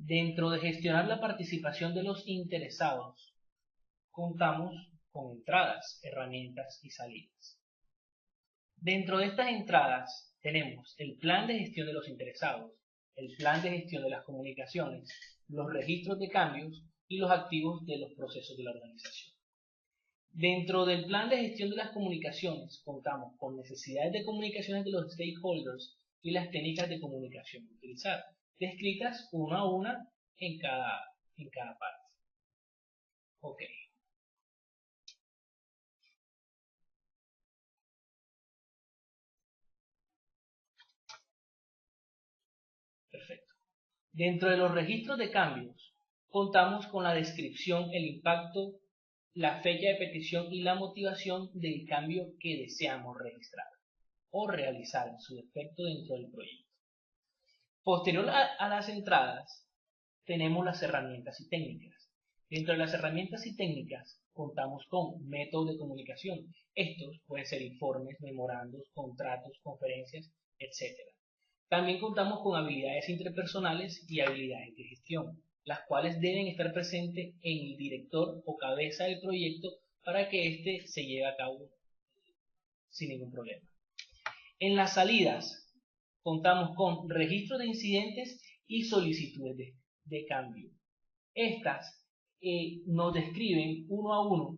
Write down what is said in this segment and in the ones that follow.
Dentro de gestionar la participación de los interesados, contamos con entradas, herramientas y salidas. Dentro de estas entradas tenemos el plan de gestión de los interesados, el plan de gestión de las comunicaciones, los registros de cambios y los activos de los procesos de la organización. Dentro del plan de gestión de las comunicaciones contamos con necesidades de comunicaciones de los stakeholders y las técnicas de comunicación a utilizar, descritas una a una en cada parte. Ok. Perfecto. Dentro de los registros de cambios, contamos con la descripción, el impacto, la fecha de petición y la motivación del cambio que deseamos registrar o realizar en su defecto dentro del proyecto. Posterior a las entradas, tenemos las herramientas y técnicas. Dentro de las herramientas y técnicas, contamos con métodos de comunicación. Estos pueden ser informes, memorandos, contratos, conferencias, etc. También contamos con habilidades interpersonales y habilidades de gestión, las cuales deben estar presentes en el director o cabeza del proyecto para que éste se lleve a cabo sin ningún problema. En las salidas, contamos con registro de incidentes y solicitudes de cambio. Estas nos describen uno a uno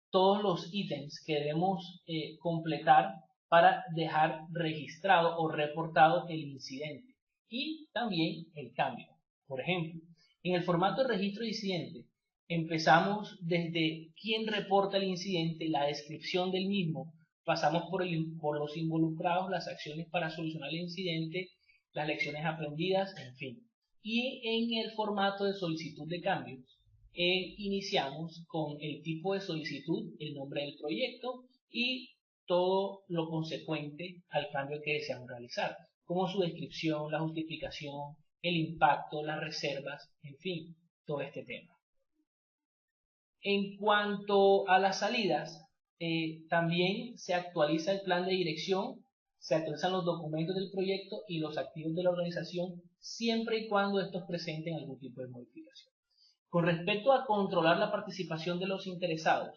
todos los ítems que debemos completar para dejar registrado o reportado el incidente y también el cambio. Por ejemplo, en el formato de registro de incidente, empezamos desde quién reporta el incidente, la descripción del mismo, pasamos por los involucrados, las acciones para solucionar el incidente, las lecciones aprendidas, en fin. Y en el formato de solicitud de cambios, iniciamos con el tipo de solicitud, el nombre del proyecto y todo lo consecuente al cambio que deseamos realizar, como su descripción, la justificación, el impacto, las reservas, en fin, todo este tema. En cuanto a las salidas, también se actualiza el plan de dirección, se actualizan los documentos del proyecto y los activos de la organización, siempre y cuando estos presenten algún tipo de modificación. Con respecto a controlar la participación de los interesados,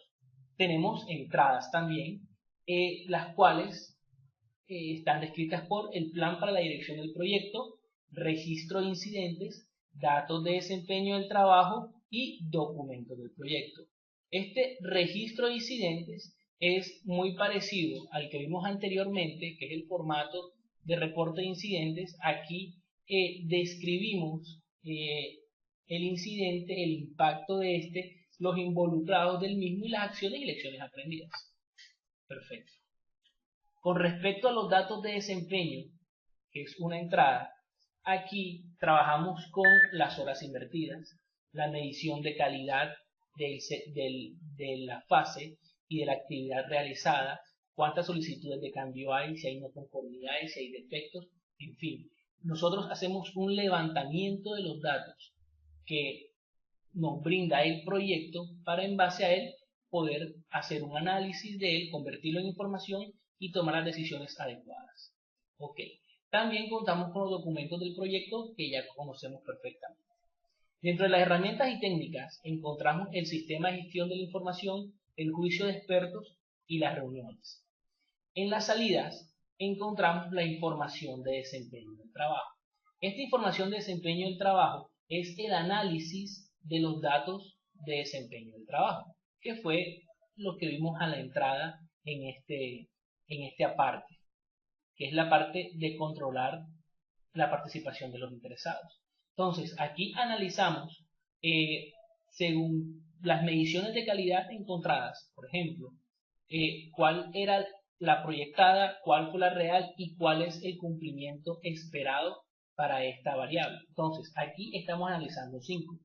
tenemos entradas también, las cuales están descritas por el plan para la dirección del proyecto, registro de incidentes, datos de desempeño del trabajo y documentos del proyecto. Este registro de incidentes es muy parecido al que vimos anteriormente, que es el formato de reporte de incidentes. Aquí describimos el incidente, el impacto de este, los involucrados del mismo y las acciones y lecciones aprendidas. Perfecto. Con respecto a los datos de desempeño, que es una entrada, aquí trabajamos con las horas invertidas, la medición de calidad de la fase y de la actividad realizada, cuántas solicitudes de cambio hay, si hay no conformidades, si hay defectos, en fin. Nosotros hacemos un levantamiento de los datos que nos brinda el proyecto para en base a él poder hacer un análisis de él, convertirlo en información y tomar las decisiones adecuadas. Ok. También contamos con los documentos del proyecto que ya conocemos perfectamente. Dentro de las herramientas y técnicas encontramos el sistema de gestión de la información, el juicio de expertos y las reuniones. En las salidas encontramos la información de desempeño del trabajo. Esta información de desempeño del trabajo es el análisis de los datos de desempeño del trabajo, que fue lo que vimos a la entrada en este aparte, que es la parte de controlar la participación de los interesados. Entonces, aquí analizamos, según las mediciones de calidad encontradas, por ejemplo, cuál era la proyectada, cuál fue la real y cuál es el cumplimiento esperado para esta variable. Entonces, aquí estamos analizando 5.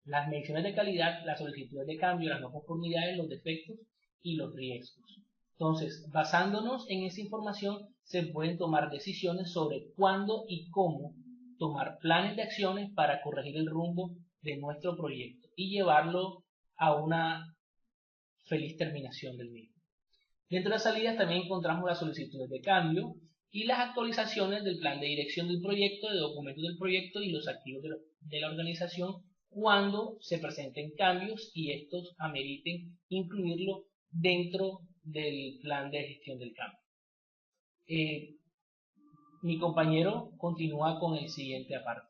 Las mediciones de calidad, las solicitudes de cambio, las no conformidades, los defectos y los riesgos. Entonces, basándonos en esa información, se pueden tomar decisiones sobre cuándo y cómo tomar planes de acciones para corregir el rumbo de nuestro proyecto y llevarlo a una feliz terminación del mismo. Dentro de las salidas también encontramos las solicitudes de cambio y las actualizaciones del plan de dirección del proyecto, de documentos del proyecto y los activos de la organización cuando se presenten cambios y estos ameriten incluirlo dentro del plan de gestión del cambio. Mi compañero continúa con el siguiente aparte.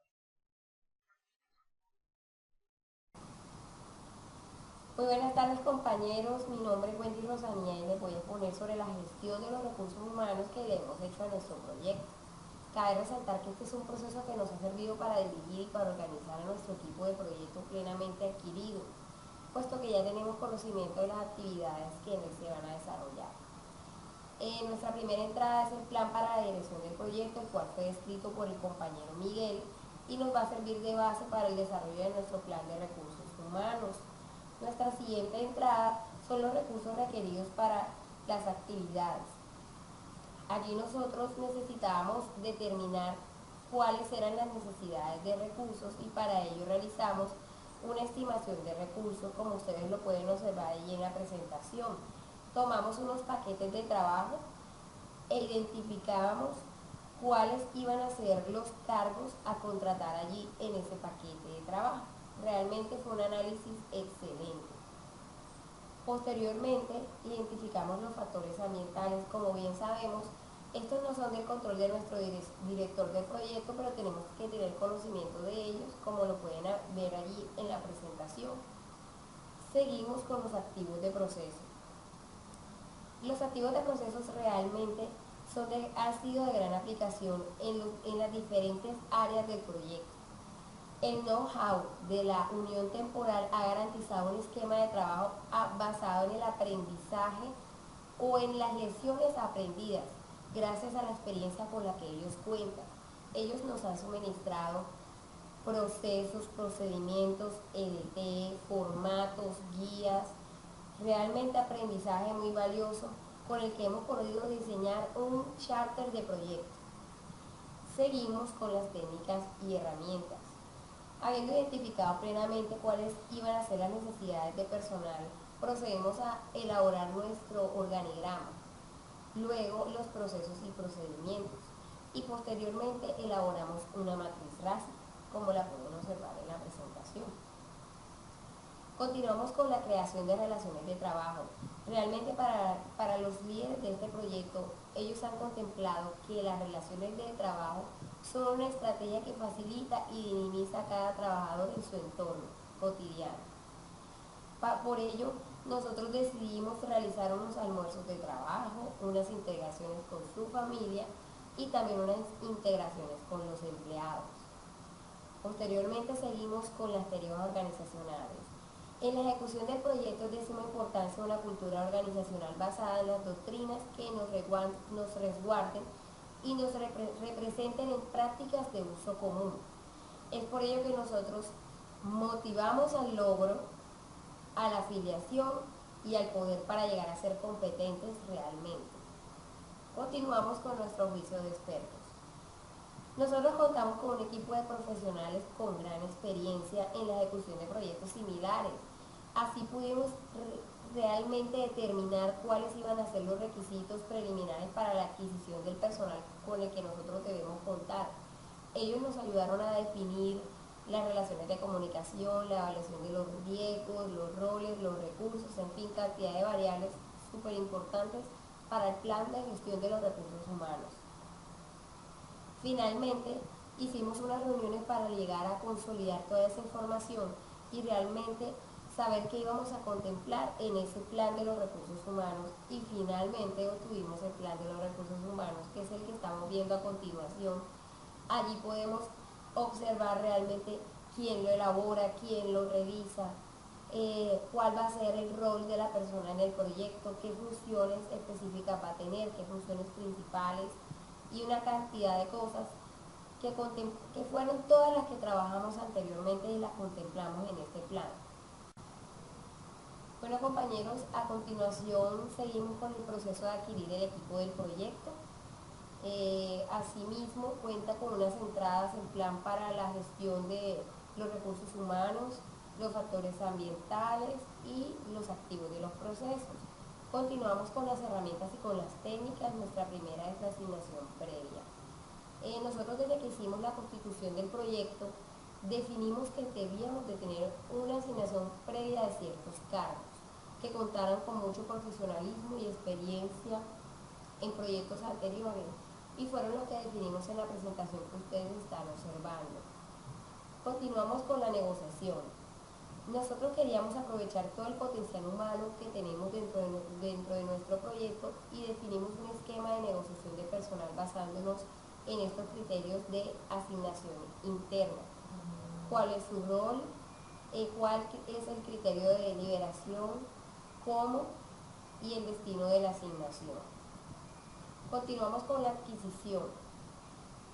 Muy buenas tardes compañeros, mi nombre es Wendy Rosanía y les voy a exponer sobre la gestión de los recursos humanos que le hemos hecho a nuestro proyecto. Cabe resaltar que este es un proceso que nos ha servido para dirigir y para organizar a nuestro equipo de proyecto plenamente adquirido, puesto que ya tenemos conocimiento de las actividades que en él se van a desarrollar. Nuestra primera entrada es el plan para la dirección del proyecto, el cual fue escrito por el compañero Miguel y nos va a servir de base para el desarrollo de nuestro plan de recursos humanos. Nuestra siguiente entrada son los recursos requeridos para las actividades. Allí nosotros necesitábamos determinar cuáles eran las necesidades de recursos y para ello realizamos una estimación de recursos, como ustedes lo pueden observar ahí en la presentación. Tomamos unos paquetes de trabajo e identificábamos cuáles iban a ser los cargos a contratar allí en ese paquete de trabajo. Realmente fue un análisis excelente. Posteriormente, identificamos los factores ambientales. Como bien sabemos, estos no son del control de nuestro director de proyecto, pero tenemos que tener conocimiento de ellos, como lo pueden ver allí en la presentación. Seguimos con los activos de proceso. Los activos de procesos realmente han sido de gran aplicación en las diferentes áreas del proyecto. El know-how de la unión temporal ha garantizado un esquema de trabajo basado en el aprendizaje o en las lecciones aprendidas, gracias a la experiencia con la que ellos cuentan. Ellos nos han suministrado procesos, procedimientos, EDT, formatos, guías, realmente aprendizaje muy valioso con el que hemos podido diseñar un charter de proyecto. Seguimos con las técnicas y herramientas. Habiendo identificado plenamente cuáles iban a ser las necesidades de personal, procedemos a elaborar nuestro organigrama, luego los procesos y procedimientos, y posteriormente elaboramos una matriz RACI, como la pueden observar en la presentación. Continuamos con la creación de relaciones de trabajo. Realmente para los líderes de este proyecto, ellos han contemplado que las relaciones de trabajo son una estrategia que facilita y dinamiza a cada trabajador en su entorno cotidiano. Por ello, nosotros decidimos realizar unos almuerzos de trabajo, unas integraciones con su familia y también unas integraciones con los empleados. Posteriormente seguimos con las tareas organizacionales. En la ejecución del proyecto es de suma importancia una cultura organizacional basada en las doctrinas que nos resguarden y nos representen en prácticas de uso común. Es por ello que nosotros motivamos al logro, a la afiliación y al poder para llegar a ser competentes realmente. Continuamos con nuestro juicio de expertos. Nosotros contamos con un equipo de profesionales con gran experiencia en la ejecución de proyectos similares. Así pudimos realmente determinar cuáles iban a ser los requisitos preliminares para la adquisición del personal con el que nosotros debemos contar. Ellos nos ayudaron a definir las relaciones de comunicación, la evaluación de los riesgos, los roles, los recursos, en fin, cantidad de variables súper importantes para el plan de gestión de los recursos humanos. Finalmente, hicimos unas reuniones para llegar a consolidar toda esa información y realmente saber qué íbamos a contemplar en ese plan de los recursos humanos y finalmente obtuvimos el plan de los recursos humanos, que es el que estamos viendo a continuación. Allí podemos observar realmente quién lo elabora, quién lo revisa, cuál va a ser el rol de la persona en el proyecto, qué funciones específicas va a tener, qué funciones principales y una cantidad de cosas que fueron todas las que trabajamos anteriormente y las contemplamos en este plan. Bueno compañeros, a continuación seguimos con el proceso de adquirir el equipo del proyecto. Asimismo cuenta con unas entradas en plan para la gestión de los recursos humanos, los factores ambientales y los activos de los procesos. Continuamos con las herramientas y con las técnicas. Nuestra primera es la asignación previa. Nosotros desde que hicimos la constitución del proyecto, definimos que debíamos de tener una asignación previa de ciertos cargos que contaran con mucho profesionalismo y experiencia en proyectos anteriores, y fueron lo que definimos en la presentación que ustedes están observando. Continuamos con la negociación. Nosotros queríamos aprovechar todo el potencial humano que tenemos dentro de nuestro proyecto y definimos un esquema de negociación de personal basándonos en estos criterios de asignación interna. ¿Cuál es su rol? ¿Cuál es el criterio de deliberación? ¿Cómo? Y el destino de la asignación. Continuamos con la adquisición.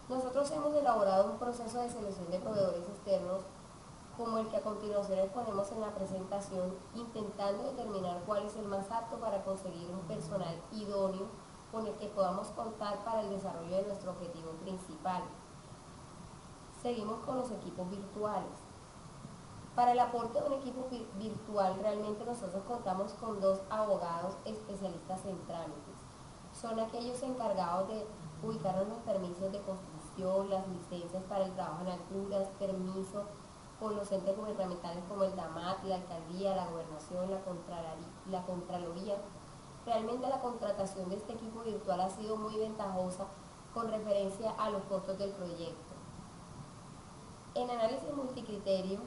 Nosotros hemos elaborado un proceso de selección de proveedores externos como el que a continuación exponemos en la presentación, intentando determinar cuál es el más apto para conseguir un personal idóneo con el que podamos contar para el desarrollo de nuestro objetivo principal. Seguimos con los equipos virtuales. Para el aporte de un equipo virtual, realmente nosotros contamos con 2 abogados especialistas en trámites. Son aquellos encargados de ubicar los permisos de construcción, las licencias para el trabajo en alturas, permiso con los entes gubernamentales como el DAMAT, la alcaldía, la gobernación, la contraloría. Realmente la contratación de este equipo virtual ha sido muy ventajosa con referencia a los costos del proyecto. En análisis multicriterio,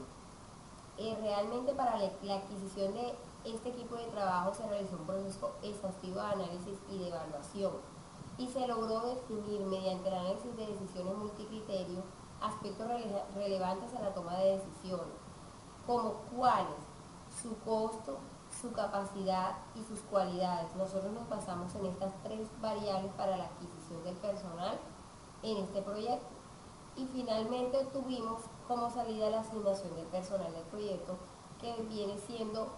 realmente para la adquisición de este equipo de trabajo se realizó un proceso exhaustivo de análisis y de evaluación, y se logró definir mediante el análisis de decisiones multicriterio aspectos relevantes a la toma de decisiones, como cuáles, su costo, su capacidad y sus cualidades. Nosotros nos basamos en estas 3 variables para la adquisición del personal en este proyecto. Y finalmente tuvimos como salida la asignación del personal del proyecto, que viene siendo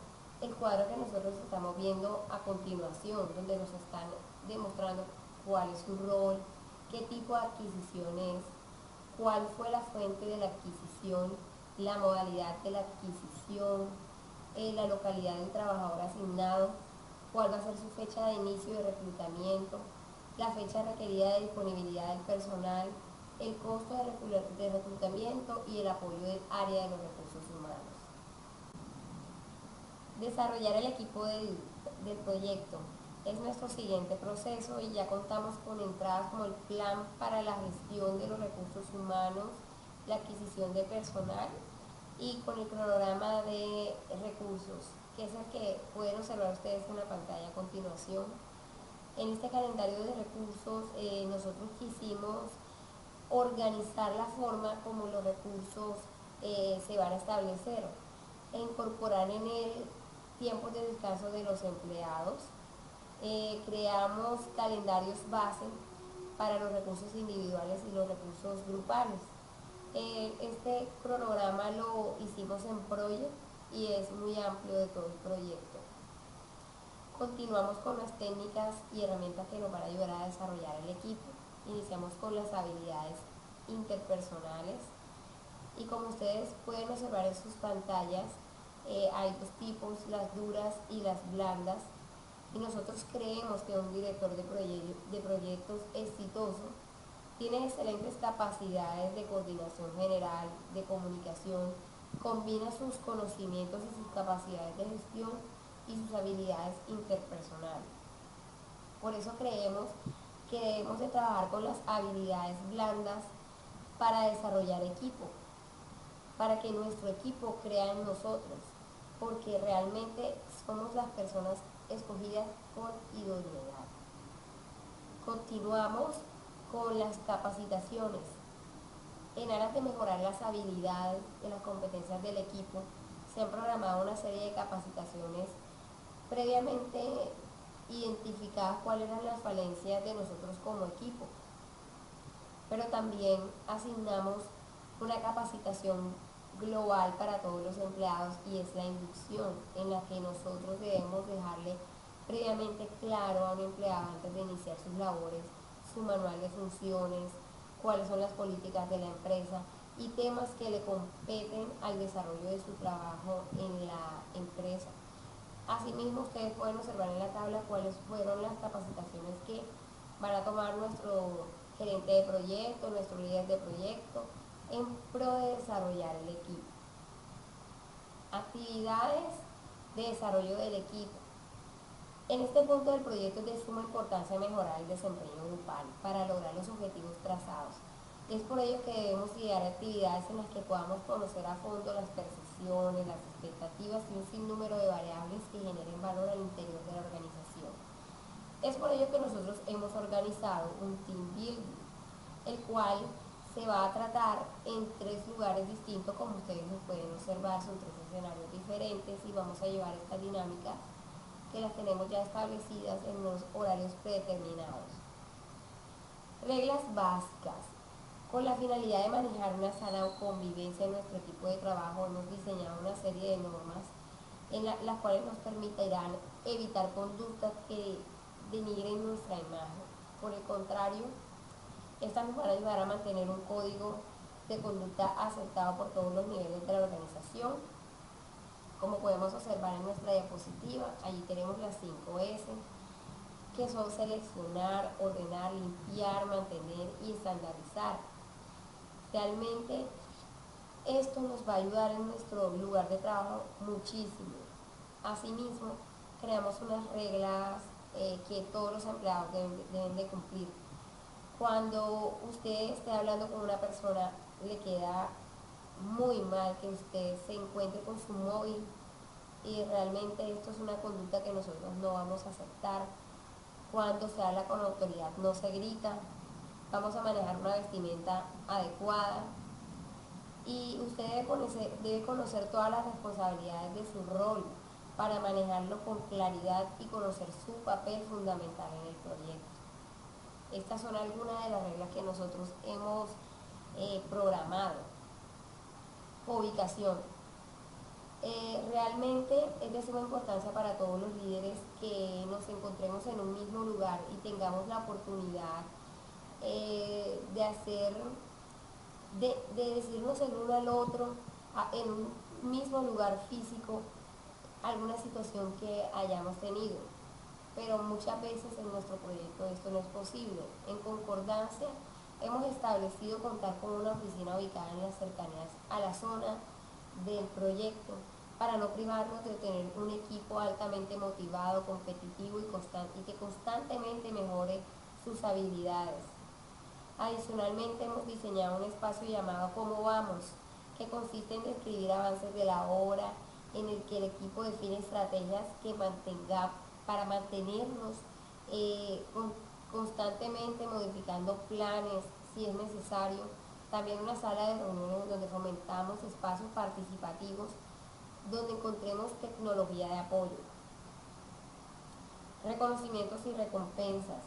el cuadro que nosotros estamos viendo a continuación, donde nos están demostrando cuál es su rol, qué tipo de adquisición es, cuál fue la fuente de la adquisición, la modalidad de la adquisición, la localidad del trabajador asignado, cuál va a ser su fecha de inicio de reclutamiento, la fecha requerida de disponibilidad del personal, el costo de reclutamiento y el apoyo del área de los recursos humanos. Desarrollar el equipo del proyecto es nuestro siguiente proceso, y ya contamos con entradas como el plan para la gestión de los recursos humanos, la adquisición de personal y con el cronograma de recursos, que es el que pueden observar ustedes en la pantalla a continuación. En este calendario de recursos nosotros quisimos organizar la forma como los recursos se van a establecer e incorporar en él tiempos de descanso de los empleados. Creamos calendarios base para los recursos individuales y los recursos grupales. Este cronograma lo hicimos en Project y es muy amplio de todo el proyecto. Continuamos con las técnicas y herramientas que nos van a ayudar a desarrollar el equipo. Iniciamos con las habilidades interpersonales, y como ustedes pueden observar en sus pantallas, hay 2 tipos, las duras y las blandas, y nosotros creemos que un director de proyectos exitoso tiene excelentes capacidades de coordinación general, de comunicación, combina sus conocimientos y sus capacidades de gestión y sus habilidades interpersonales. Por eso creemos que debemos de trabajar con las habilidades blandas para desarrollar equipo, para que nuestro equipo crea en nosotros, porque realmente somos las personas escogidas con idoneidad. Continuamos con las capacitaciones. En aras de mejorar las habilidades y las competencias del equipo, se han programado una serie de capacitaciones previamente identificadas cuáles eran las falencias de nosotros como equipo, pero también asignamos una capacitación global para todos los empleados, y es la inducción, en la que nosotros debemos dejarle previamente claro a un empleado antes de iniciar sus labores su manual de funciones, cuáles son las políticas de la empresa y temas que le competen al desarrollo de su trabajo en la empresa. Asimismo, ustedes pueden observar en la tabla cuáles fueron las capacitaciones que van a tomar nuestro gerente de proyecto, nuestro líder de proyecto, en pro de desarrollar el equipo. Actividades de desarrollo del equipo. En este punto del proyecto es de suma importancia mejorar el desempeño grupal para lograr los objetivos trazados. Es por ello que debemos idear actividades en las que podamos conocer a fondo las percepciones, las expectativas y un sinnúmero de variables que generen valor al interior de la organización. Es por ello que nosotros hemos organizado un team building, el cual se va a tratar en 3 lugares distintos, como ustedes lo pueden observar, son 3 escenarios diferentes y vamos a llevar esta dinámica que las tenemos ya establecidas en los horarios predeterminados. Reglas básicas. Con la finalidad de manejar una sana convivencia en nuestro equipo de trabajo, hemos diseñado una serie de normas en las cuales nos permitirán evitar conductas que denigren nuestra imagen. Por el contrario, estas nos van a ayudar a mantener un código de conducta aceptado por todos los niveles de la organización. Como podemos observar en nuestra diapositiva, allí tenemos las 5 S, que son seleccionar, ordenar, limpiar, mantener y estandarizar. Realmente esto nos va a ayudar en nuestro lugar de trabajo muchísimo. Asimismo, creamos unas reglas que todos los empleados deben de cumplir. Cuando usted esté hablando con una persona, le queda muy mal que usted se encuentre con su móvil, y realmente esto es una conducta que nosotros no vamos a aceptar. Cuando se habla con autoridad no se grita, vamos a manejar una vestimenta adecuada y usted debe conocer todas las responsabilidades de su rol para manejarlo con claridad y conocer su papel fundamental en el proyecto. Estas son algunas de las reglas que nosotros hemos programado. Ubicación. Realmente es de suma importancia para todos los líderes que nos encontremos en un mismo lugar y tengamos la oportunidad de hacer, de decirnos el uno al otro en un mismo lugar físico alguna situación que hayamos tenido. Pero muchas veces en nuestro proyecto esto no es posible. En concordancia, hemos establecido contar con una oficina ubicada en las cercanías a la zona del proyecto para no privarnos de tener un equipo altamente motivado, competitivo y que constantemente mejore sus habilidades. Adicionalmente, hemos diseñado un espacio llamado ¿Cómo vamos?, que consiste en describir avances de la obra, en el que el equipo define estrategias que para mantenernos constantemente modificando planes si es necesario. También una sala de reuniones donde fomentamos espacios participativos, donde encontremos tecnología de apoyo. Reconocimientos y recompensas.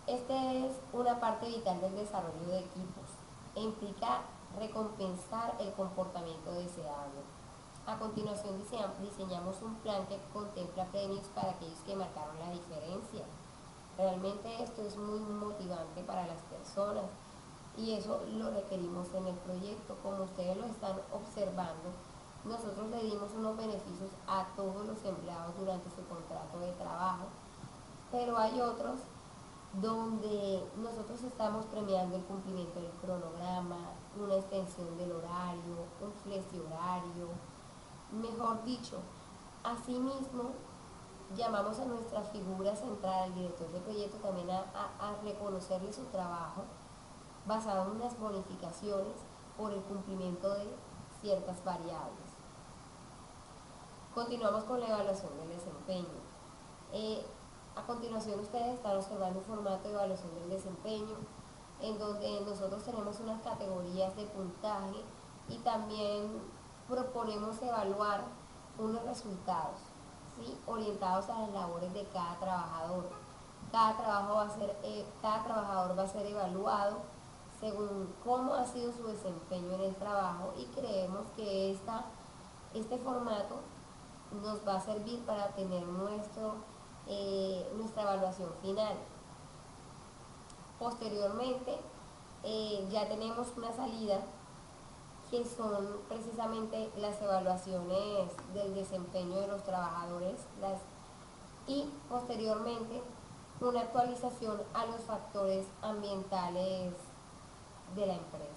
Esta es una parte vital del desarrollo de equipos e implica recompensar el comportamiento deseado. A continuación diseñamos un plan que contempla premios para aquellos que marcaron la diferencia. Realmente esto es muy motivante para las personas y eso lo requerimos en el proyecto. Como ustedes lo están observando, nosotros le dimos unos beneficios a todos los empleados durante su contrato de trabajo, pero hay otros donde nosotros estamos premiando el cumplimiento del cronograma, una extensión del horario, un flexi horario, mejor dicho. Asimismo, llamamos a nuestra figura central, al director de proyecto, también a reconocerle su trabajo basado en unas bonificaciones por el cumplimiento de ciertas variables. Continuamos con la evaluación del desempeño. A continuación ustedes están observando un formato de evaluación del desempeño en donde nosotros tenemos unas categorías de puntaje y también proponemos evaluar unos resultados, ¿sí?, orientados a las labores de cada trabajador. Cada trabajador va a ser evaluado según cómo ha sido su desempeño en el trabajo y creemos que este formato nos va a servir para tener nuestra evaluación final. Posteriormente, ya tenemos una salida que son precisamente las evaluaciones del desempeño de los trabajadores y posteriormente una actualización a los factores ambientales de la empresa.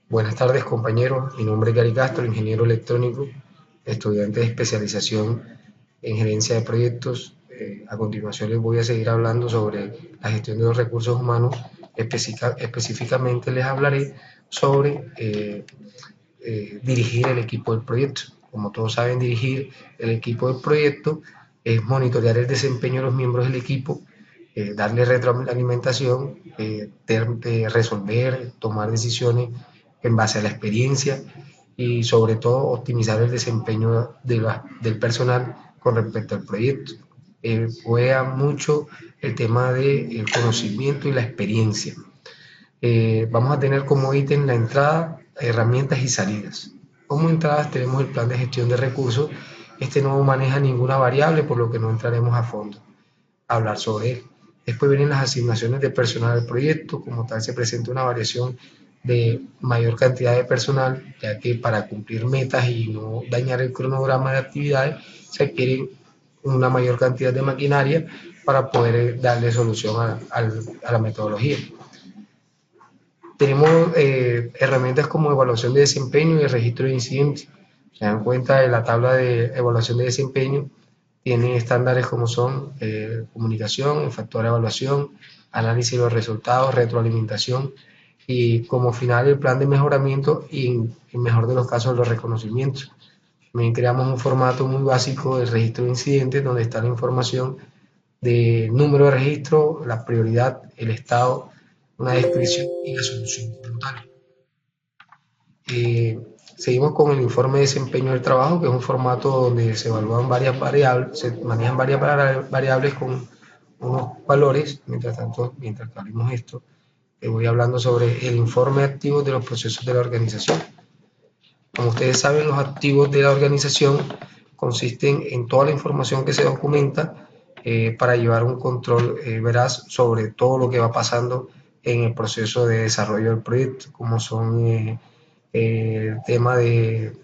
Buenas tardes, compañeros. Mi nombre es Gary Castro, ingeniero electrónico, estudiante de especialización en gerencia de proyectos. A continuación les voy a seguir hablando sobre la gestión de los recursos humanos. Específicamente les hablaré sobre dirigir el equipo del proyecto. Como todos saben, dirigir el equipo del proyecto es monitorear el desempeño de los miembros del equipo, darle retroalimentación, resolver, tomar decisiones en base a la experiencia y sobre todo optimizar el desempeño del personal con respecto al proyecto. Juega mucho el tema del conocimiento y la experiencia. Vamos a tener como ítem la entrada, herramientas y salidas. Como entradas tenemos el plan de gestión de recursos. Este no maneja ninguna variable, por lo que no entraremos a fondo a hablar sobre él. Después vienen las asignaciones de personal al proyecto. Como tal, se presenta una variación de mayor cantidad de personal, ya que para cumplir metas y no dañar el cronograma de actividades se adquiere una mayor cantidad de maquinaria para poder darle solución a la metodología. Tenemos herramientas como evaluación de desempeño y registro de incidentes. Se dan cuenta de la tabla de evaluación de desempeño, tiene estándares como son comunicación, el factor de evaluación, análisis de los resultados, retroalimentación y como final el plan de mejoramiento y en mejor de los casos los reconocimientos. También creamos un formato muy básico de registro de incidentes donde está la información de número de registro, la prioridad, el estado, una descripción y la solución como tal. Seguimos con el informe de desempeño del trabajo, que es un formato donde se evalúan varias variables, se manejan varias variables con unos valores. Mientras tanto, mientras que hablemos esto, voy hablando sobre el informe activo de los procesos de la organización. Como ustedes saben, los activos de la organización consisten en toda la información que se documenta para llevar un control veraz sobre todo lo que va pasando en el proceso de desarrollo del proyecto, como son el tema de,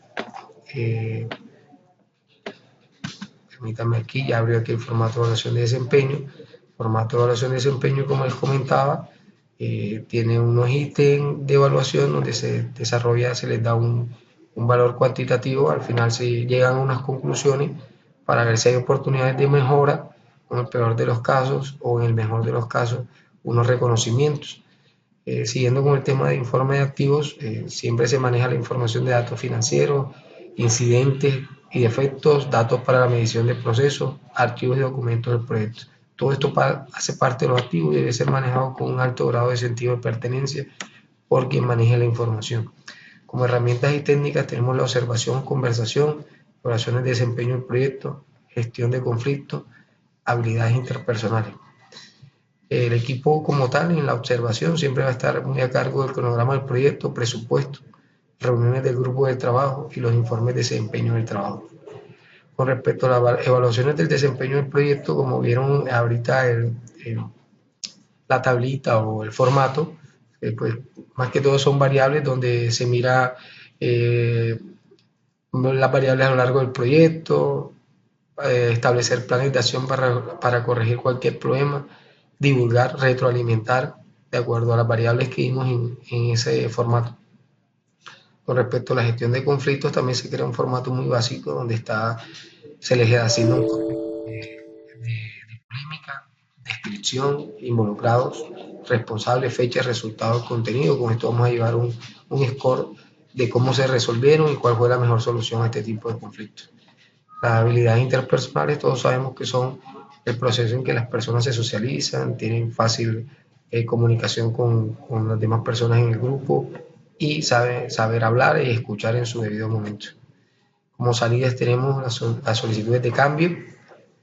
permítanme aquí, ya abrió aquí el formato de evaluación de desempeño. Formato de evaluación de desempeño, como les comentaba, tiene unos ítems de evaluación donde se desarrolla, se les da un valor cuantitativo, al final se llegan a unas conclusiones para ver si hay oportunidades de mejora, en el peor de los casos o en el mejor de los casos, unos reconocimientos. Siguiendo con el tema de informe de activos, siempre se maneja la información de datos financieros, incidentes y defectos, datos para la medición del proceso, archivos y documentos del proyecto. Todo esto hace parte de los activos y debe ser manejado con un alto grado de sentido de pertenencia por quien maneje la información. Como herramientas y técnicas tenemos la observación, conversación, evaluaciones de desempeño del proyecto, gestión de conflictos, habilidades interpersonales. El equipo como tal en la observación siempre va a estar muy a cargo del cronograma del proyecto, presupuesto, reuniones del grupo de trabajo y los informes de desempeño del trabajo. Con respecto a las evaluaciones del desempeño del proyecto, como vieron ahorita la tablita o el formato, pues más que todo son variables donde se mira las variables a lo largo del proyecto, establecer planes de acción para corregir cualquier problema, divulgar, retroalimentar de acuerdo a las variables que vimos en ese formato. Con respecto a la gestión de conflictos, también se crea un formato muy básico donde se les asigna un de polémica, descripción, involucrados, responsables, fecha, resultados, contenido. Con esto vamos a llevar un score de cómo se resolvieron y cuál fue la mejor solución a este tipo de conflictos. Las habilidades interpersonales, todos sabemos que son el proceso en que las personas se socializan, tienen fácil comunicación con las demás personas en el grupo y saber hablar y escuchar en su debido momento. Como salidas tenemos las solicitudes de cambio,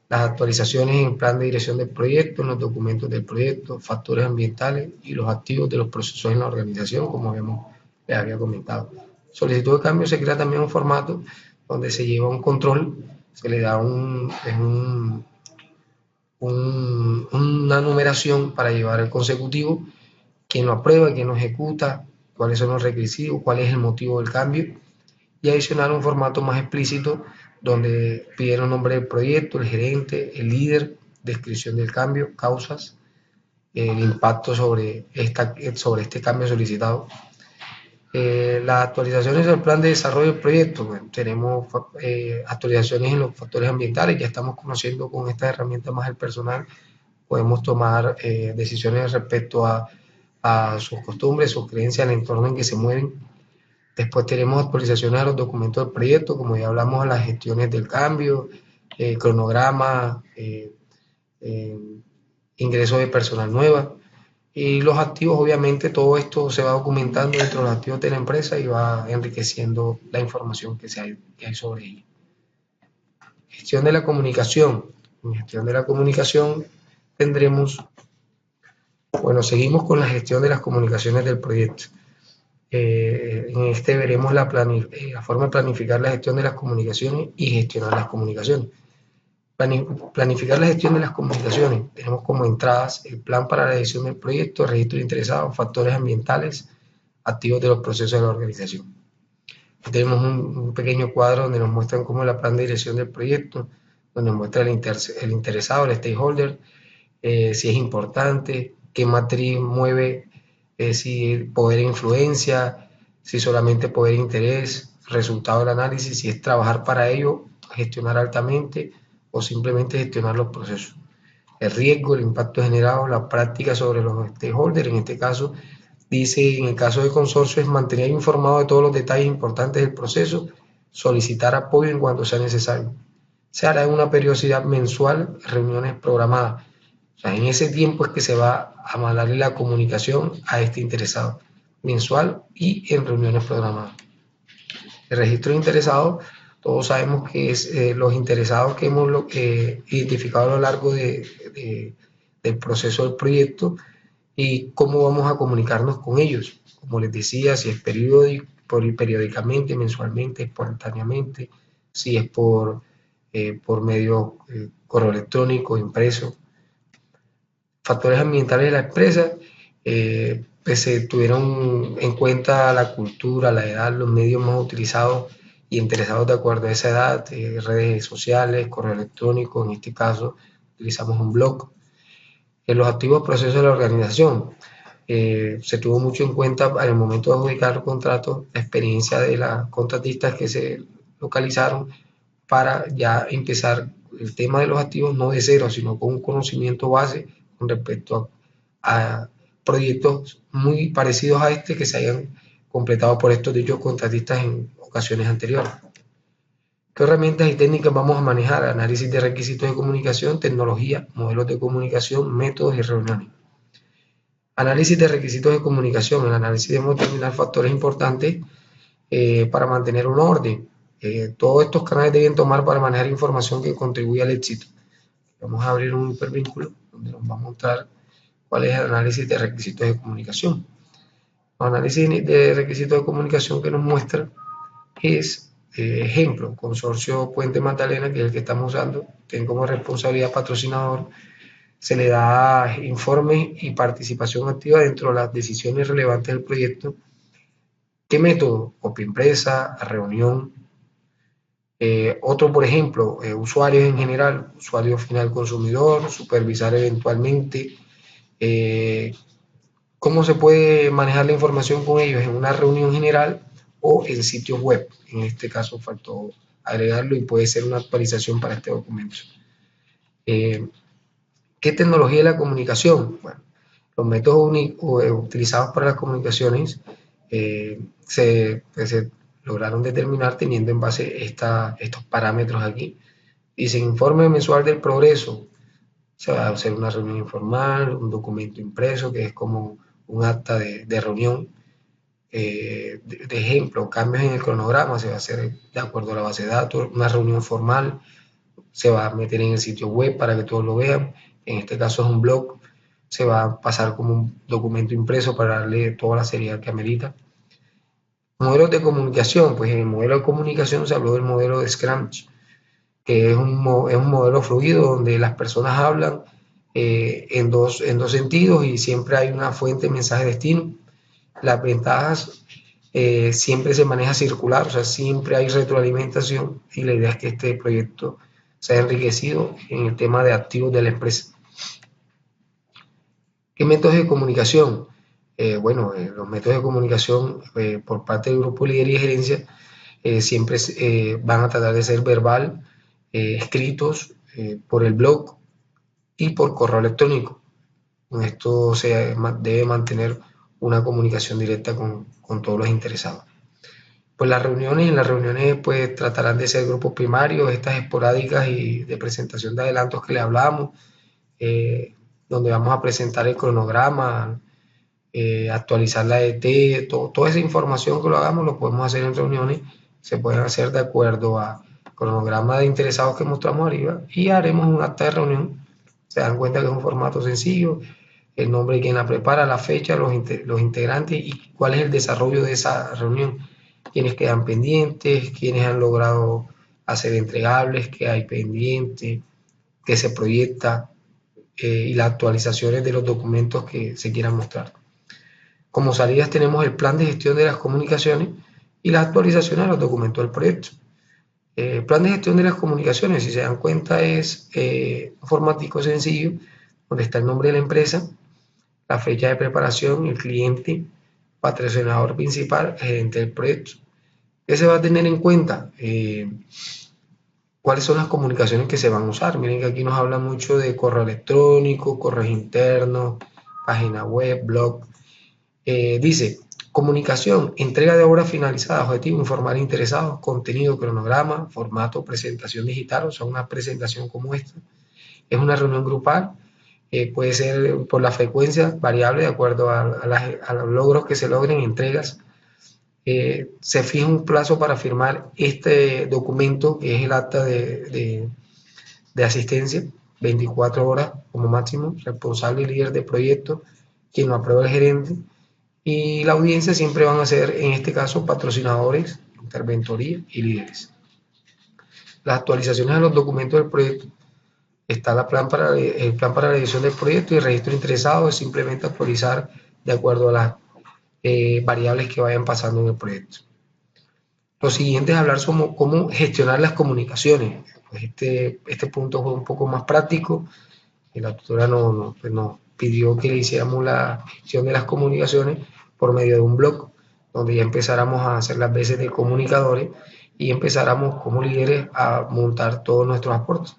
las actualizaciones en plan de dirección del proyecto, en los documentos del proyecto, factores ambientales y los activos de los procesos en la organización, como les había comentado. Solicitud de cambio se crea también un formato donde se lleva un control, se le da una numeración para llevar el consecutivo, quién lo aprueba, quién lo ejecuta, cuáles son los requisitos, cuál es el motivo del cambio, y adicional un formato más explícito donde pidieron el nombre del proyecto, el gerente, el líder, descripción del cambio, causas, el impacto sobre este cambio solicitado. Las actualizaciones del plan de desarrollo del proyecto, bueno, tenemos actualizaciones en los factores ambientales, ya estamos conociendo con estas herramientas más el personal, podemos tomar decisiones respecto a sus costumbres, sus creencias, el entorno en que se mueven. Después tenemos actualizaciones a los documentos del proyecto, como ya hablamos, las gestiones del cambio, cronograma, ingreso de personal nueva. Y los activos, obviamente, todo esto se va documentando dentro de los activos de la empresa y va enriqueciendo la información que hay sobre ella. Gestión de la comunicación. En gestión de la comunicación tendremos, bueno, seguimos con la gestión de las comunicaciones del proyecto. En este veremos la forma de planificar la gestión de las comunicaciones y gestionar las comunicaciones. Planificar la gestión de las comunicaciones. Tenemos como entradas el plan para la edición del proyecto, registro de interesados, factores ambientales, activos de los procesos de la organización. Aquí tenemos un pequeño cuadro donde nos muestran cómo es la plan de dirección del proyecto, donde muestra el interesado, el stakeholder, si es importante, qué matriz mueve, si poder e influencia, si solamente poder e interés, resultado del análisis, si es trabajar para ello, gestionar altamente o simplemente gestionar los procesos. El riesgo, el impacto generado, la práctica sobre los stakeholders, en este caso, dice, en el caso de consorcio, es mantener informado de todos los detalles importantes del proceso, solicitar apoyo en cuanto sea necesario. Se hará en una periodicidad mensual, reuniones programadas. O sea, en ese tiempo es que se va a mandarle la comunicación a este interesado, mensual y en reuniones programadas. El registro de interesados, todos sabemos que es los interesados que hemos identificado a lo largo del proceso del proyecto y cómo vamos a comunicarnos con ellos. Como les decía, si es periódicamente, mensualmente, espontáneamente, si es por medio correo electrónico, impreso. Factores ambientales de la empresa, pues se tuvieron en cuenta la cultura, la edad, los medios más utilizados y interesados de acuerdo a esa edad, redes sociales, correo electrónico, en este caso utilizamos un blog. En los activos procesos de la organización, se tuvo mucho en cuenta en el momento de adjudicar los contratos la experiencia de las contratistas que se localizaron para ya empezar el tema de los activos no de cero, sino con un conocimiento base con respecto a proyectos muy parecidos a este que se hayan completado por estos dichos contratistas en ocasiones anteriores. ¿Qué herramientas y técnicas vamos a manejar? Análisis de requisitos de comunicación, tecnología, modelos de comunicación, métodos y reuniones. Análisis de requisitos de comunicación. En el análisis debemos determinar factores importantes para mantener un orden. Todos estos canales deben tomar para manejar información que contribuya al éxito. Vamos a abrir un hipervínculo donde nos va a mostrar cuál es el análisis de requisitos de comunicación. El análisis de requisitos de comunicación que nos muestra es, ejemplo, Consorcio Puente Magdalena, que es el que estamos usando, tiene como responsabilidad patrocinador, se le da informe y participación activa dentro de las decisiones relevantes del proyecto. ¿Qué método? Copia impresa, reunión. Otro, por ejemplo, usuarios en general, usuario final consumidor, supervisar eventualmente. ¿Cómo se puede manejar la información con ellos? En una reunión general o en sitios web. En este caso faltó agregarlo y puede ser una actualización para este documento. ¿Qué tecnología de la comunicación? Bueno, los métodos utilizados para las comunicaciones se lograron determinar teniendo en base estos parámetros aquí. Dice, informe mensual del progreso. Se va a hacer una reunión informal, un documento impreso, que es como un acta de reunión. De ejemplo, cambios en el cronograma, se va a hacer de acuerdo a la base de datos. Una reunión formal se va a meter en el sitio web para que todos lo vean. En este caso es un blog. Se va a pasar como un documento impreso para darle toda la seriedad que amerita. Modelos de comunicación, pues en el modelo de comunicación se habló del modelo de Scrum. que es un modelo fluido donde las personas hablan en dos sentidos y siempre hay una fuente de mensaje-destino. Las ventajas siempre se maneja circular, o sea, siempre hay retroalimentación y la idea es que este proyecto sea enriquecido en el tema de activos de la empresa. ¿Qué métodos de comunicación? Los métodos de comunicación por parte del grupo líder y gerencia siempre van a tratar de ser verbal, escritos por el blog y por correo electrónico. Con esto se debe mantener una comunicación directa con todos los interesados. Pues en las reuniones pues tratarán de ser grupos primarios, estas esporádicas y de presentación de adelantos que le hablamos, eh, donde vamos a presentar el cronograma, actualizar la ET, toda esa información que lo hagamos lo podemos hacer en reuniones, se pueden hacer de acuerdo a cronograma de interesados que mostramos arriba y haremos un acta de reunión. Se dan cuenta que es un formato sencillo, el nombre de quien la prepara, la fecha, los integrantes y cuál es el desarrollo de esa reunión, quiénes quedan pendientes, quiénes han logrado hacer entregables, qué hay pendiente, qué se proyecta y las actualizaciones de los documentos que se quieran mostrar. Como salidas tenemos el plan de gestión de las comunicaciones y las actualizaciones de los documentos del proyecto. El plan de gestión de las comunicaciones, si se dan cuenta, es un formático sencillo donde está el nombre de la empresa, la fecha de preparación, el cliente, patrocinador principal, gerente del proyecto. ¿Qué se va a tener en cuenta? ¿Cuáles son las comunicaciones que se van a usar? Miren que aquí nos habla mucho de correo electrónico, correos internos, página web, blog. Dice, comunicación, entrega de obra finalizada, objetivo, informar interesados, contenido, cronograma, formato, presentación digital, o sea, una presentación como esta. Es una reunión grupal, puede ser por la frecuencia variable de acuerdo a los logros que se logren, entregas. Se fija un plazo para firmar este documento, que es el acta de asistencia, 24 horas como máximo, responsable y líder de proyecto, quien lo aprueba el gerente, y la audiencia siempre van a ser, en este caso, patrocinadores, interventoría y líderes. Las actualizaciones de los documentos del proyecto. Está el plan para la edición del proyecto y el registro interesado es simplemente actualizar de acuerdo a las variables que vayan pasando en el proyecto. Lo siguiente es hablar sobre cómo gestionar las comunicaciones. Pues este punto fue un poco más práctico. La tutora nos pidió que le hiciéramos la gestión de las comunicaciones por medio de un blog, donde ya empezáramos a hacer las veces de comunicadores y empezáramos como líderes a montar todos nuestros aportes.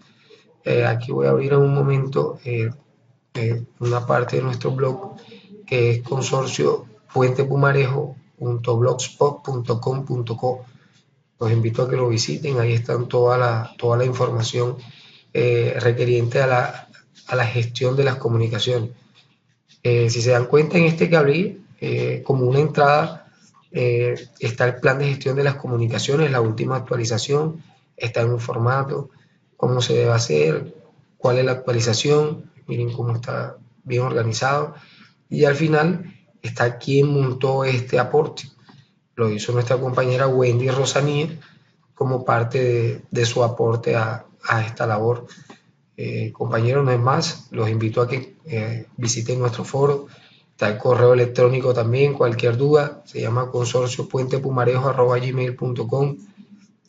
Aquí voy a abrir en un momento una parte de nuestro blog que es consorcio puentepumarejo.blogspot.com.co. Los invito a que lo visiten, ahí están toda la información requeriente a la gestión de las comunicaciones. Si se dan cuenta en este que abrí, como una entrada, está el plan de gestión de las comunicaciones, la última actualización, está en un formato, cómo se debe hacer, cuál es la actualización, miren cómo está bien organizado, y al final está quién montó este aporte. Lo hizo nuestra compañera Wendy Rosanía como parte de su aporte a esta labor. Compañeros, no es más, los invito a que visiten nuestro foro, está el correo electrónico también, cualquier duda, se llama consorciopuentepumarejo@gmail.com.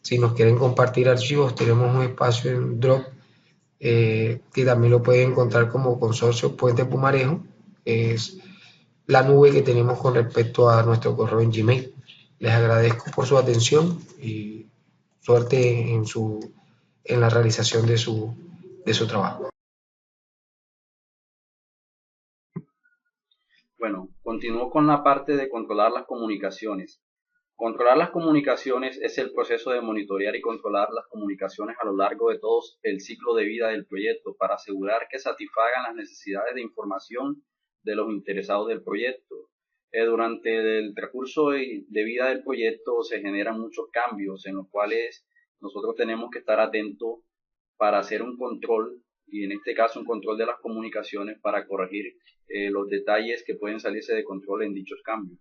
Si nos quieren compartir archivos, tenemos un espacio en Drop que también lo pueden encontrar como Consorcio Puente Pumarejo, es la nube que tenemos con respecto a nuestro correo en Gmail. Les agradezco por su atención y suerte en la realización de su trabajo. Bueno, continúo con la parte de controlar las comunicaciones. Controlar las comunicaciones es el proceso de monitorear y controlar las comunicaciones a lo largo de todo el ciclo de vida del proyecto para asegurar que satisfagan las necesidades de información de los interesados del proyecto. Durante el transcurso de vida del proyecto se generan muchos cambios en los cuales nosotros tenemos que estar atentos para hacer un control, y en este caso un control de las comunicaciones para corregir los detalles que pueden salirse de control en dichos cambios.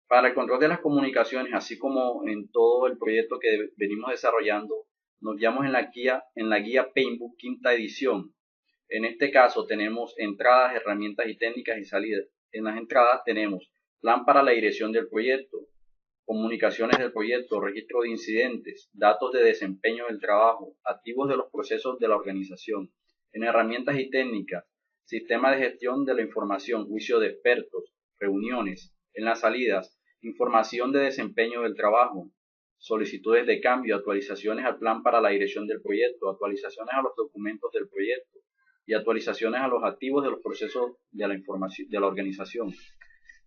Para el control de las comunicaciones, así como en todo el proyecto que venimos desarrollando, nos guiamos en la guía Paintbook quinta edición. En este caso tenemos entradas, herramientas y técnicas y salidas. En las entradas tenemos plan para la dirección del proyecto, comunicaciones del proyecto, registro de incidentes, datos de desempeño del trabajo, activos de los procesos de la organización. En herramientas y técnicas, sistema de gestión de la información, juicio de expertos, reuniones. En las salidas, información de desempeño del trabajo, solicitudes de cambio, actualizaciones al plan para la dirección del proyecto, actualizaciones a los documentos del proyecto y actualizaciones a los activos de los procesos de la información de la organización.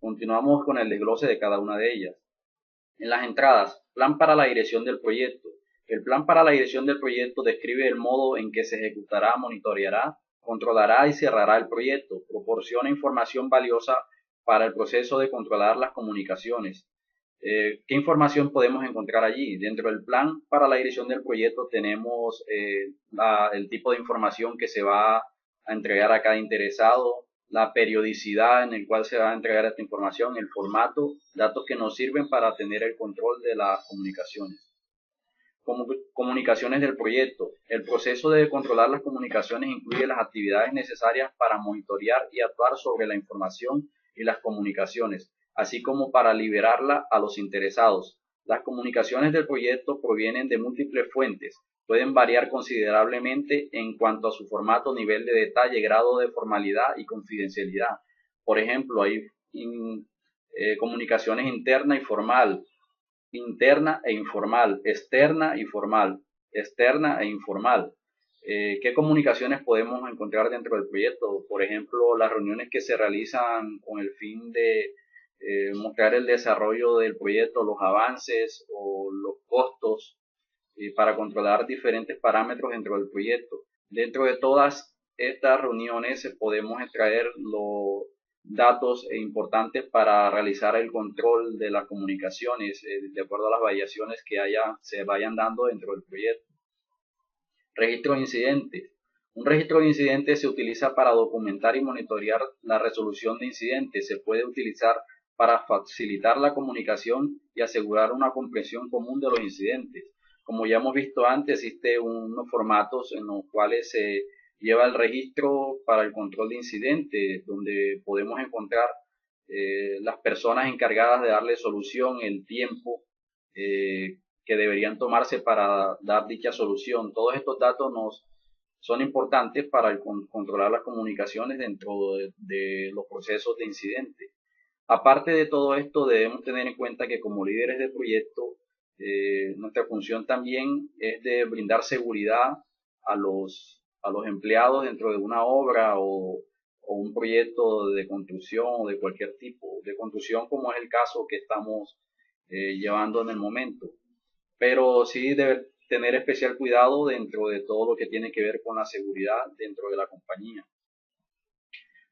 Continuamos con el desglose de cada una de ellas. En las entradas, plan para la dirección del proyecto. El plan para la dirección del proyecto describe el modo en que se ejecutará, monitoreará, controlará y cerrará el proyecto. Proporciona información valiosa para el proceso de controlar las comunicaciones. ¿Qué información podemos encontrar allí? Dentro del plan para la dirección del proyecto tenemos el tipo de información que se va a entregar a cada interesado, la periodicidad en el cual se va a entregar esta información, el formato, datos que nos sirven para tener el control de las comunicaciones. Comunicaciones del proyecto. El proceso de controlar las comunicaciones incluye las actividades necesarias para monitorear y actuar sobre la información y las comunicaciones, así como para liberarla a los interesados. Las comunicaciones del proyecto provienen de múltiples fuentes, pueden variar considerablemente en cuanto a su formato, nivel de detalle, grado de formalidad y confidencialidad. Por ejemplo, hay comunicaciones interna y formal, interna e informal, externa y formal, externa e informal. ¿Qué comunicaciones podemos encontrar dentro del proyecto? Por ejemplo, las reuniones que se realizan con el fin de mostrar el desarrollo del proyecto, los avances o los costos para controlar diferentes parámetros dentro del proyecto. Dentro de todas estas reuniones podemos extraer los datos importantes para realizar el control de las comunicaciones de acuerdo a las variaciones que se vayan dando dentro del proyecto. Registro de incidentes. Un registro de incidentes se utiliza para documentar y monitorear la resolución de incidentes. Se puede utilizar para facilitar la comunicación y asegurar una comprensión común de los incidentes. Como ya hemos visto antes, existen unos formatos en los cuales se lleva el registro para el control de incidentes, donde podemos encontrar las personas encargadas de darle solución, el tiempo que deberían tomarse para dar dicha solución. Todos estos datos son importantes para controlar las comunicaciones dentro de los procesos de incidentes. Aparte de todo esto, debemos tener en cuenta que como líderes de proyecto, nuestra función también es de brindar seguridad a los empleados dentro de una obra o un proyecto de construcción o de cualquier tipo de construcción, como es el caso que estamos llevando en el momento. Pero sí debe tener especial cuidado dentro de todo lo que tiene que ver con la seguridad dentro de la compañía.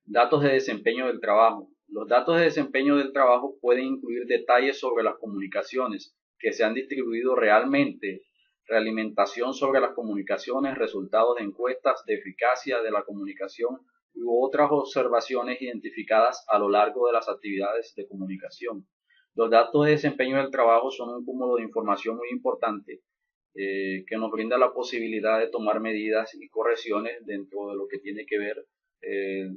Datos de desempeño del trabajo. Los datos de desempeño del trabajo pueden incluir detalles sobre las comunicaciones que se han distribuido realmente, realimentación sobre las comunicaciones, resultados de encuestas de eficacia de la comunicación u otras observaciones identificadas a lo largo de las actividades de comunicación. Los datos de desempeño del trabajo son un cúmulo de información muy importante que nos brinda la posibilidad de tomar medidas y correcciones dentro de lo que tiene que ver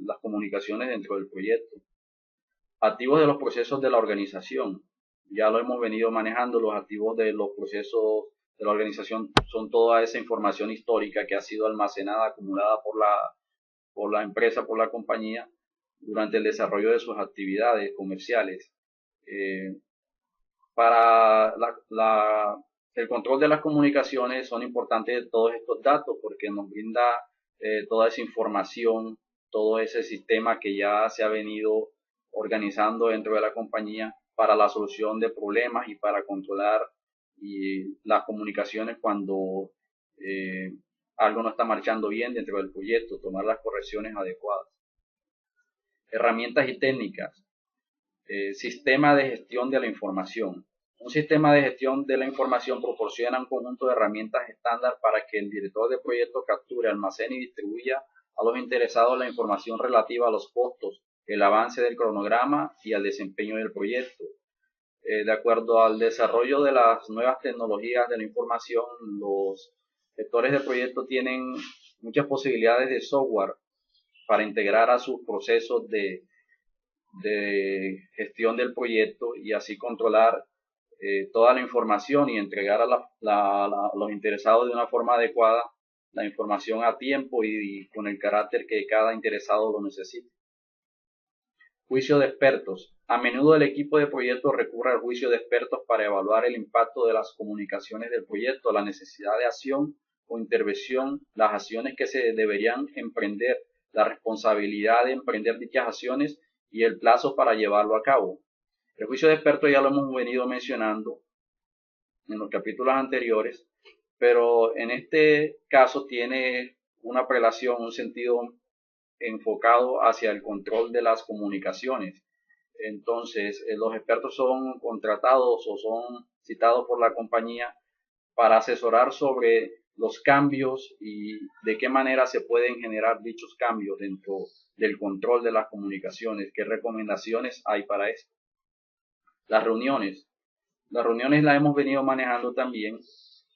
las comunicaciones dentro del proyecto. Activos de los procesos de la organización. Ya lo hemos venido manejando. Los activos de los procesos de la organización son toda esa información histórica que ha sido almacenada, acumulada por la empresa, por la compañía, durante el desarrollo de sus actividades comerciales. Para el control de las comunicaciones son importantes todos estos datos porque nos brinda toda esa información, todo ese sistema que ya se ha venido organizando dentro de la compañía para la solución de problemas y para controlar las comunicaciones cuando algo no está marchando bien dentro del proyecto, tomar las correcciones adecuadas. Herramientas y técnicas. Sistema de gestión de la información. Un sistema de gestión de la información proporciona un conjunto de herramientas estándar para que el director de proyecto capture, almacene y distribuya a los interesados la información relativa a los costos, el avance del cronograma y al desempeño del proyecto. De acuerdo al desarrollo de las nuevas tecnologías de la información, los gestores de proyecto tienen muchas posibilidades de software para integrar a sus procesos de gestión del proyecto y así controlar toda la información y entregar a los interesados de una forma adecuada la información a tiempo y con el carácter que cada interesado lo necesite. Juicio de expertos. A menudo el equipo de proyecto recurre al juicio de expertos para evaluar el impacto de las comunicaciones del proyecto, la necesidad de acción o intervención, las acciones que se deberían emprender, la responsabilidad de emprender dichas acciones y el plazo para llevarlo a cabo. El juicio de expertos ya lo hemos venido mencionando en los capítulos anteriores, pero en este caso tiene una prelación, un sentido enfocado hacia el control de las comunicaciones. Entonces, los expertos son contratados o son citados por la compañía para asesorar sobre los cambios y de qué manera se pueden generar dichos cambios dentro del control de las comunicaciones. ¿Qué recomendaciones hay para esto? Las reuniones. Las reuniones las hemos venido manejando también,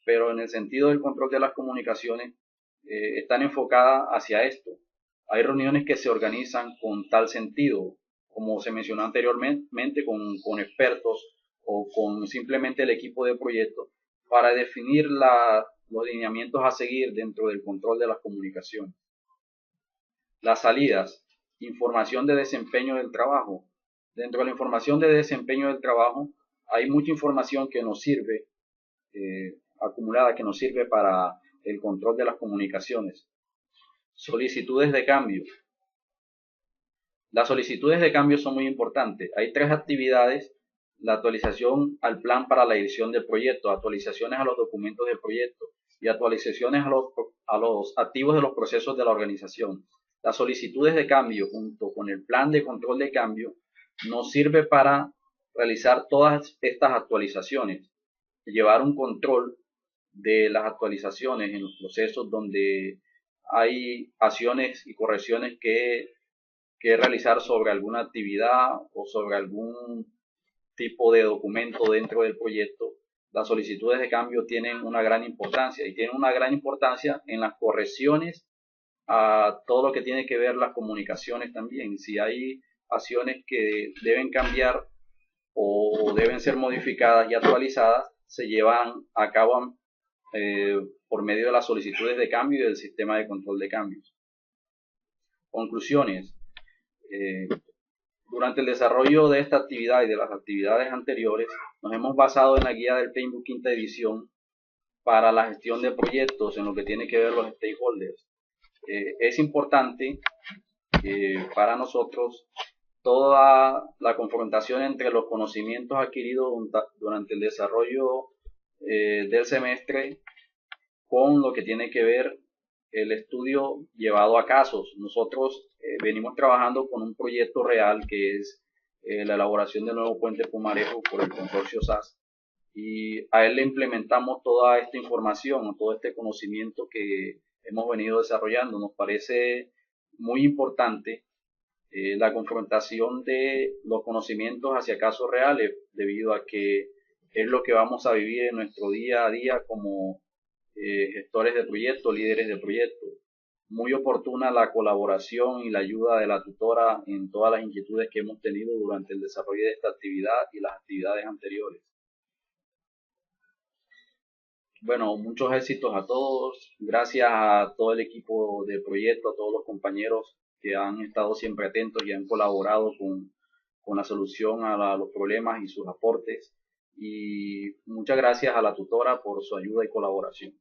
pero en el sentido del control de las comunicaciones están enfocadas hacia esto. Hay reuniones que se organizan con tal sentido, como se mencionó anteriormente, con expertos o con simplemente el equipo de proyecto, para definir los lineamientos a seguir dentro del control de las comunicaciones. Las salidas, información de desempeño del trabajo. Dentro de la información de desempeño del trabajo hay mucha información que nos sirve, acumulada, que nos sirve para el control de las comunicaciones. Solicitudes de cambio. Las solicitudes de cambio son muy importantes. Hay 3 actividades: la actualización al plan para la edición del proyecto, actualizaciones a los documentos del proyecto y actualizaciones a los activos de los procesos de la organización. Las solicitudes de cambio junto con el plan de control de cambio nos sirve para realizar todas estas actualizaciones, llevar un control de las actualizaciones en los procesos donde hay acciones y correcciones que realizar sobre alguna actividad o sobre algún tipo de documento dentro del proyecto. Las solicitudes de cambio tienen una gran importancia y tienen una gran importancia en las correcciones a todo lo que tiene que ver las comunicaciones también. Si hay acciones que deben cambiar o deben ser modificadas y actualizadas, se llevan a cabo por medio de las solicitudes de cambio y del sistema de control de cambios. Conclusiones. Durante el desarrollo de esta actividad y de las actividades anteriores, nos hemos basado en la guía del Playbook quinta edición para la gestión de proyectos en lo que tiene que ver los stakeholders. Es importante para nosotros toda la confrontación entre los conocimientos adquiridos durante el desarrollo del semestre con lo que tiene que ver el estudio llevado a casos. Nosotros venimos trabajando con un proyecto real que es la elaboración del nuevo puente Pumarejo por el consorcio SAS, y a él le implementamos toda esta información, todo este conocimiento que hemos venido desarrollando. Nos parece muy importante la confrontación de los conocimientos hacia casos reales, debido a que es lo que vamos a vivir en nuestro día a día como gestores de proyectos, líderes de proyectos. Muy oportuna la colaboración y la ayuda de la tutora en todas las inquietudes que hemos tenido durante el desarrollo de esta actividad y las actividades anteriores. Bueno, muchos éxitos a todos. Gracias a todo el equipo de proyecto, a todos los compañeros que han estado siempre atentos y han colaborado con la solución a los problemas y sus aportes. Y muchas gracias a la tutora por su ayuda y colaboración.